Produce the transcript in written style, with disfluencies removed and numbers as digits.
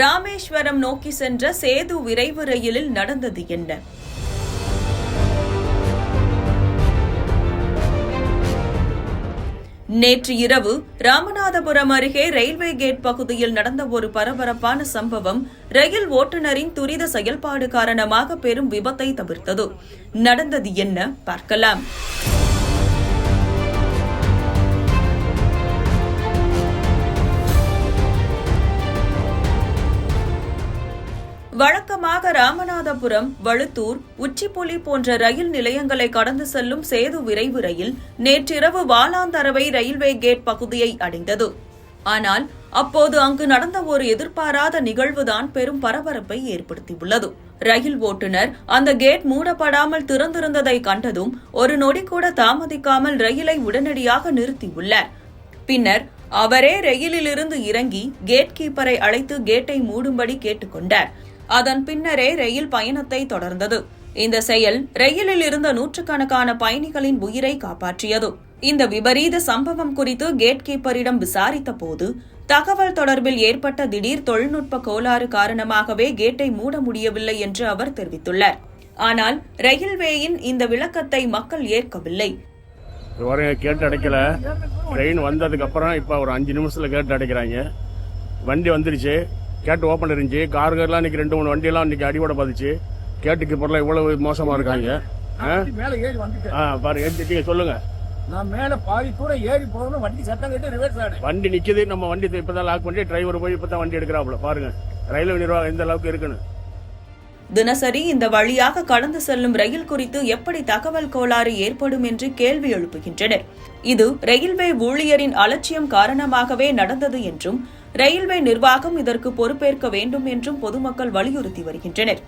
ராமேஸ்வரம் நோக்கி சென்ற சேது விரைவு ரயிலில் நடந்தது என்ன? நேற்று இரவு ராமநாதபுரம் அருகே ரயில்வே கேட் பகுதியில் நடந்த ஒரு பரபரப்பான சம்பவம் ரயில் ஓட்டுநரின் துரித செயல்பாடு காரணமாக பெரும் விபத்தை தவிர்த்தது. நடந்தது என்ன பார்க்கலாம். வழக்கமாக ராமநாதபுரம், வழுத்தூர், உச்சிப்புலி போன்ற ரயில் நிலையங்களை கடந்து செல்லும் சேது விரைவு ரயில் நேற்றிரவு வாலாந்தரவை ரயில்வே கேட் பகுதியை அடைந்தது. ஆனால் அப்போது அங்கு நடந்த ஒரு எதிர்பாராத நிகழ்வுதான் பெரும் பரபரப்பை ஏற்படுத்தியுள்ளது. ரயில் ஓட்டுநர் அந்த கேட் மூடப்படாமல் திறந்திருந்ததை கண்டதும் ஒரு நொடி கூட தாமதிக்காமல் ரயிலை உடனடியாக நிறுத்தியுள்ளார். பின்னர் அவரே ரயிலிலிருந்து இறங்கி கேட் கீப்பரை அழைத்து கேட்டை மூடும்படி கேட்டுக் கொண்டார். அதன் பின்னரே ரயில் பயணத்தை தொடர்ந்தது. இந்த செயல் ரயிலில் இருந்த நூற்றுக்கணக்கான பயணிகளின் உயிரை காப்பாற்றியது. இந்த விபரீத சம்பவம் குறித்து கேட் கீப்பரிடம் விசாரித்த போது தகவல் தொடர்பில் ஏற்பட்ட திடீர் தொழில்நுட்ப கோளாறு காரணமாகவே கேட்டை மூட முடியவில்லை என்று அவர் தெரிவித்துள்ளார். ஆனால் ரயில்வேயின் இந்த விளக்கத்தை மக்கள் ஏற்கவில்லை. கேட்டு அடைக்கல, ட்ரெயின் வந்ததுக்கு அப்புறம் இப்ப ஒரு 5 நிமிஷத்துல கேட்டு அடைக்கிறாங்க. வண்டி வந்துருச்சு, கேட்டு ஓப்பன் இருந்துச்சு. கார்லாம் இன்னைக்கு 2-3 வண்டியெல்லாம் இன்னைக்கு அடிபட பாதிச்சு. கேட்டுக்கு பொருள் இவ்வளவு மோசமா இருக்காங்க. பாரு ஏற்றிட்டீங்க, சொல்லுங்க. நான் மேல பாதி கூட ஏறி போகணும், வண்டி சத்தம் கேட்டு ரிவர்ஸ் ஆடு. வண்டி நிக்குது, நம்ம வண்டி இப்பதான் லாக் பண்ணி டிரைவர் போய் இப்பதான் வண்டி எடுக்கிறாப்புல. பாருங்க ரயில்வே நிர்வாகம் எந்த அளவுக்கு இருக்குன்னு. தினசரி இந்த வழியாக கடந்து செல்லும் ரயில் குறித்து எப்படி தகவல் கோளாறு ஏற்படும் என்று கேள்வி எழுப்புகின்றனர். இது ரயில்வே ஊழியரின் அலட்சியம் காரணமாகவே நடந்தது என்றும் ரயில்வே நிர்வாகம் இதற்கு பொறுப்பேற்க வேண்டும் என்றும் பொதுமக்கள் வலியுறுத்தி வருகின்றனர்.